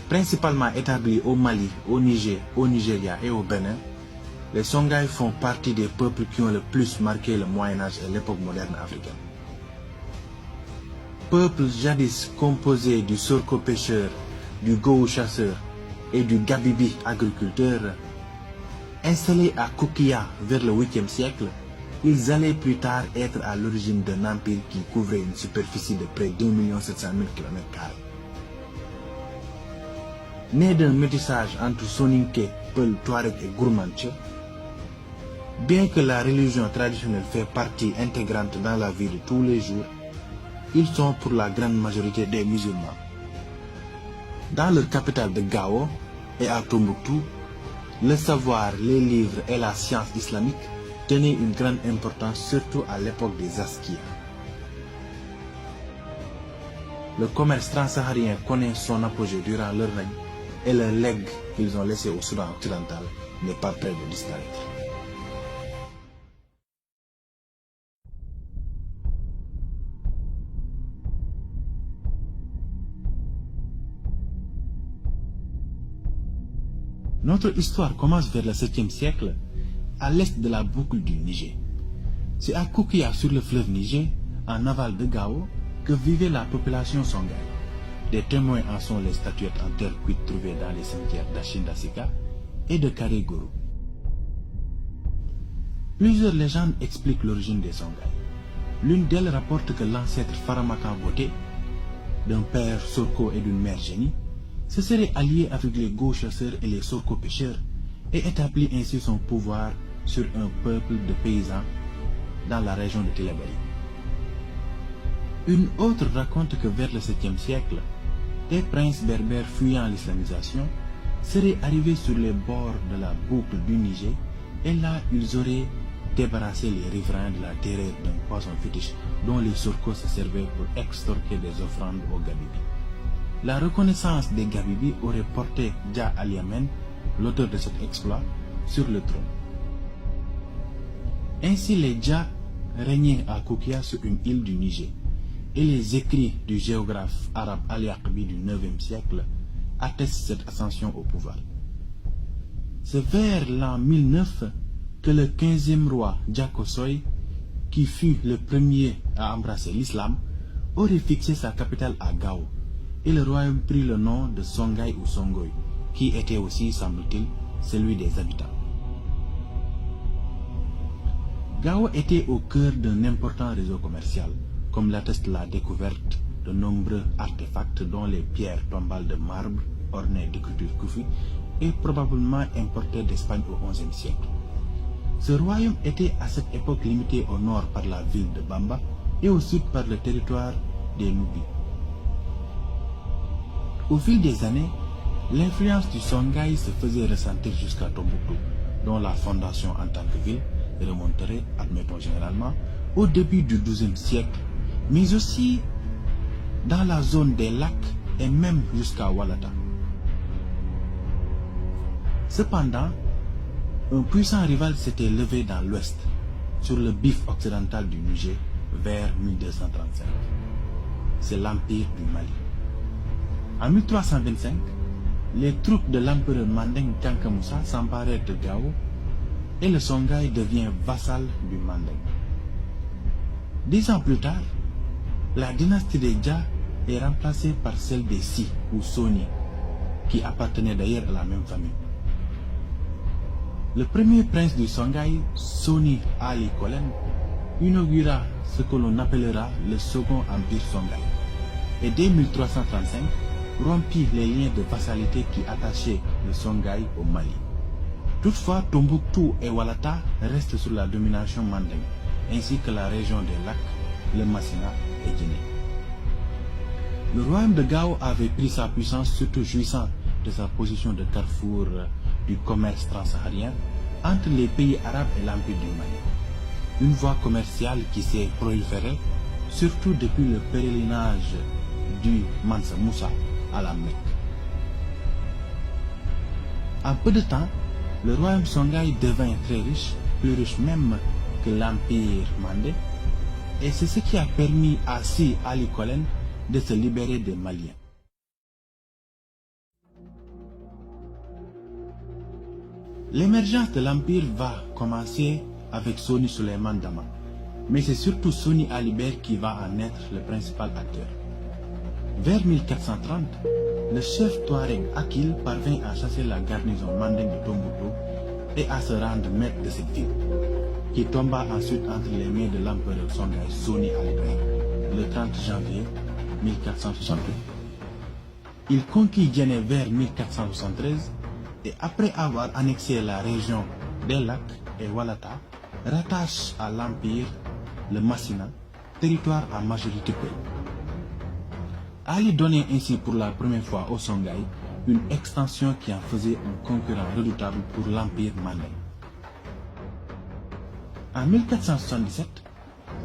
Principalement établis au Mali, au Niger, au Nigeria et au Bénin, les Songhai font partie des peuples qui ont le plus marqué le Moyen-Âge et l'époque moderne africaine. Peuple jadis composé du Sorko pêcheur, du Gou chasseur et du Gabibi agriculteur, installés à Koukia vers le 8e siècle, ils allaient plus tard être à l'origine d'un empire qui couvrait une superficie de près d'1 700 000 km². Né d'un métissage entre Soninké, Peul, Touareg et Gourmantche, bien que la religion traditionnelle fait partie intégrante dans la vie de tous les jours, ils sont pour la grande majorité des musulmans. Dans leur capitale de Gao et à Tombouctou, le savoir, les livres et la science islamique tenaient une grande importance, surtout à l'époque des Askias. Le commerce transsaharien connaît son apogée durant leur règne et le legs qu'ils ont laissé au Soudan occidental n'est pas près de disparaître. Notre histoire commence vers le 7e siècle, à l'est de la boucle du Niger. C'est à Koukia, sur le fleuve Niger, en aval de Gao, que vivait la population Songhai. Des témoins en sont les statuettes en terre cuite trouvées dans les cimetières d'Achindasika et de Karégoro. Plusieurs légendes expliquent l'origine des Songhai. L'une d'elles rapporte que l'ancêtre Faramaka Boté, d'un père Sorko et d'une mère Génie, se serait allié avec les Gou chasseurs et les Sorko pêcheurs et établit ainsi son pouvoir sur un peuple de paysans dans la région de Tillabéri. Une autre raconte que vers le 7e siècle, des princes berbères fuyant l'islamisation seraient arrivés sur les bords de la boucle du Niger et là ils auraient débarrassé les riverains de la terreur d'un poisson fétiche dont les Sorko se servaient pour extorquer des offrandes aux Gabibi. La reconnaissance des Gabibi aurait porté Dja Aliamen, l'auteur de cet exploit, sur le trône. Ainsi les Dja régnaient à Koukia sur une île du Niger, et les écrits du géographe arabe Ali Aqbi du 9e siècle attestent cette ascension au pouvoir. C'est vers l'an 1009 que le 15e roi Dja Kosoy, qui fut le premier à embrasser l'islam, aurait fixé sa capitale à Gao, et le royaume prit le nom de Songhai ou Songoï, qui était aussi, semble-t-il, celui des habitants. Gao était au cœur d'un important réseau commercial, comme l'atteste la découverte de nombreux artefacts dont les pierres tombales de marbre ornées d'écritures koufi et probablement importées d'Espagne au XIe siècle. Ce royaume était à cette époque limité au nord par la ville de Bamba et au sud par le territoire des Nubi. Au fil des années, l'influence du Songhai se faisait ressentir jusqu'à Tombouctou, dont la fondation en tant que ville remonterait, admettons généralement, au début du XIIe siècle, mais aussi dans la zone des lacs et même jusqu'à Walata. Cependant, un puissant rival s'était levé dans l'ouest, sur le bif occidental du Niger, vers 1235. C'est l'Empire du Mali. En 1325, les troupes de l'empereur Mandeng Kankamoussa s'emparèrent de Gao et le Songhai devient vassal du Mandeng. 10 ans plus tard, la dynastie des Dja est remplacée par celle des Si ou Soni, qui appartenait d'ailleurs à la même famille. Le premier prince du Songhai, Soni Ali Kolen, inaugura ce que l'on appellera le second empire Songhai, et dès 1335, rompit les liens de vassalité qui attachaient le Songhai au Mali. Toutefois, Tombouctou et Walata restent sous la domination mandingue, ainsi que la région des lacs, le Massina et Guinée. Le royaume de Gao avait pris sa puissance, surtout jouissant de sa position de carrefour du commerce transsaharien entre les pays arabes et l'empire du Mali. Une voie commerciale qui s'est proliférée, surtout depuis le pèlerinage du Mansa Moussa à la Mecque. En peu de temps, le royaume Songhai devint très riche, plus riche même que l'empire mandé, et c'est ce qui a permis à Si Ali Kolen de se libérer des Maliens. L'émergence de l'Empire va commencer avec Soni Suleiman Dama, mais c'est surtout Soni Alibert qui va en être le principal acteur. Vers 1430, le chef Touareg Akil parvint à chasser la garnison mandingue de Tombouctou et à se rendre maître de cette ville, qui tomba ensuite entre les mains de l'empereur Songhai Soni Alibert le 30 janvier 1468. Il conquit Djenné vers 1473 et après avoir annexé la région des Lacs et Walata, rattache à l'Empire le Massina, territoire à majorité Peul. Ali donnait ainsi pour la première fois au Songhai une extension qui en faisait un concurrent redoutable pour l'Empire mandingue. En 1477,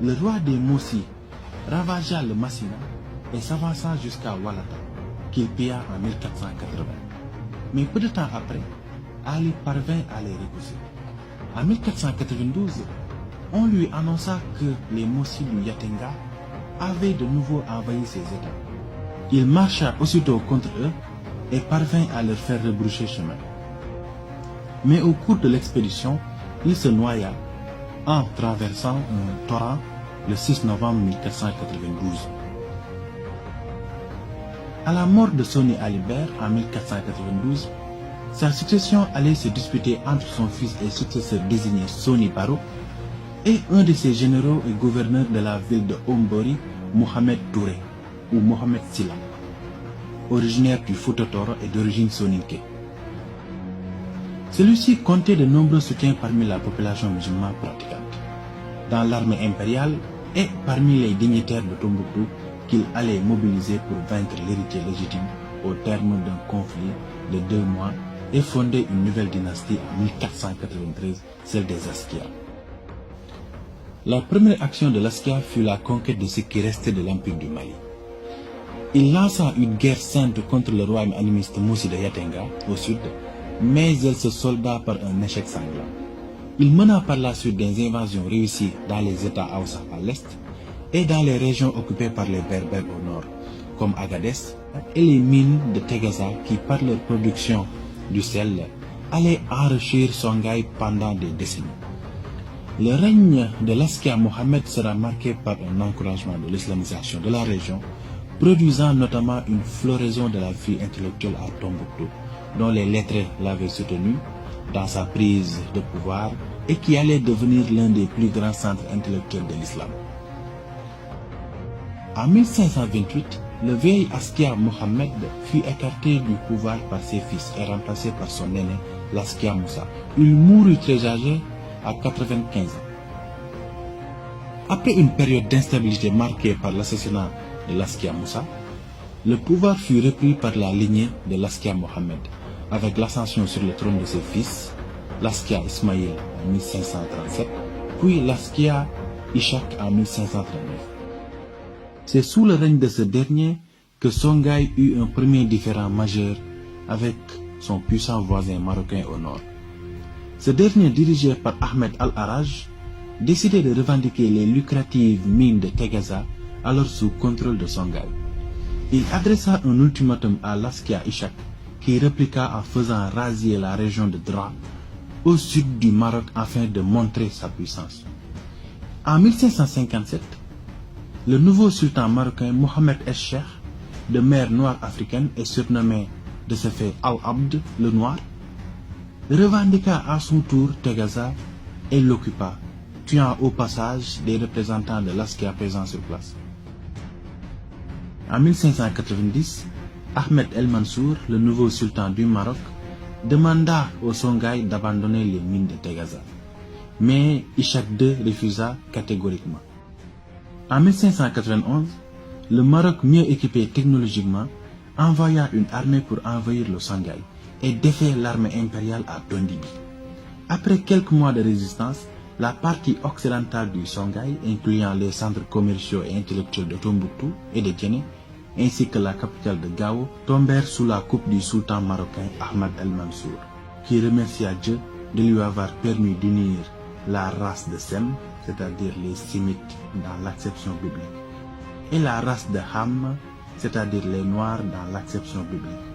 le roi des Mossi ravagea le Massina et s'avança jusqu'à Walata, qu'il pilla en 1480. Mais peu de temps après, Ali parvint à les repousser. En 1492, on lui annonça que les Mossi du Yatenga avaient de nouveau envahi ses États. Il marcha aussitôt contre eux et parvint à leur faire rebrousser chemin. Mais au cours de l'expédition, il se noya en traversant un torrent le 6 novembre 1492. À la mort de Soni Alibert en 1492, sa succession allait se disputer entre son fils et successeur désigné Soni Baro et un de ses généraux et gouverneurs de la ville de Ombori, Mohamed Touré ou Mohamed Silla, originaire du Fouta Toro et d'origine soninké. Celui-ci comptait de nombreux soutiens parmi la population musulmane pratiquante, dans l'armée impériale et parmi les dignitaires de Tombouctou qu'il allait mobiliser pour vaincre l'héritier légitime au terme d'un conflit de 2 mois et fonder une nouvelle dynastie en 1493, celle des Askia. La première action de l'Askia fut la conquête de ce qui restait de l'Empire du Mali. Il lança une guerre sainte contre le royaume animiste Moussi de Yatenga au sud, mais elle se solda par un échec sanglant. Il mena par la suite des invasions réussies dans les États Haoussa à l'est et dans les régions occupées par les Berbères au nord, comme Agadez et les mines de Tegaza qui, par leur production du sel, allaient enrichir Songhai pendant des décennies. Le règne de l'Askia Mohamed sera marqué par un encouragement de l'islamisation de la région, produisant notamment une floraison de la vie intellectuelle à Tombouctou, dont les lettrés l'avaient soutenu dans sa prise de pouvoir et qui allait devenir l'un des plus grands centres intellectuels de l'islam. En 1528, le vieil Askia Mohamed fut écarté du pouvoir par ses fils et remplacé par son aîné, l'Askia Moussa. Il mourut très âgé à 95 ans. Après une période d'instabilité marquée par l'assassinat de l'Askia Moussa, le pouvoir fut repris par la lignée de l'Askia Mohamed, avec l'ascension sur le trône de ses fils, l'Askia Ismaïl en 1537, puis l'Askia Ishak en 1539. C'est sous le règne de ce dernier que Songhai eut un premier différend majeur avec son puissant voisin marocain au nord. Ce dernier, dirigé par Ahmed Al-Haraj, décidait de revendiquer les lucratives mines de Tegaza, alors sous contrôle de Songhai. Il adressa un ultimatum à l'Askia Ishak, qui répliqua en faisant rasier la région de Dra, au sud du Maroc, afin de montrer sa puissance. En 1557, le nouveau sultan marocain Mohamed Es-Cheikh, de mère noire africaine et surnommé de ce fait Al-Abd, le Noir, revendiqua à son tour Tegaza et l'occupa, tuant au passage des représentants de l'Askia présents sur place. En 1590, Ahmed El Mansour, le nouveau sultan du Maroc, demanda au Songhai d'abandonner les mines de Tegaza, mais Ishak II refusa catégoriquement. En 1591, le Maroc, mieux équipé technologiquement, envoya une armée pour envahir le Songhai et défaire l'armée impériale à Tondibi. Après quelques mois de résistance, la partie occidentale du Songhai, incluant les centres commerciaux et intellectuels de Tombouctou et de Djenné, ainsi que la capitale de Gao, tombèrent sous la coupe du sultan marocain Ahmed El Mansour, qui remercia Dieu de lui avoir permis d'unir la race de Sem, c'est-à-dire les Sémites dans l'acception biblique, et la race de Ham, c'est-à-dire les Noirs dans l'acception biblique.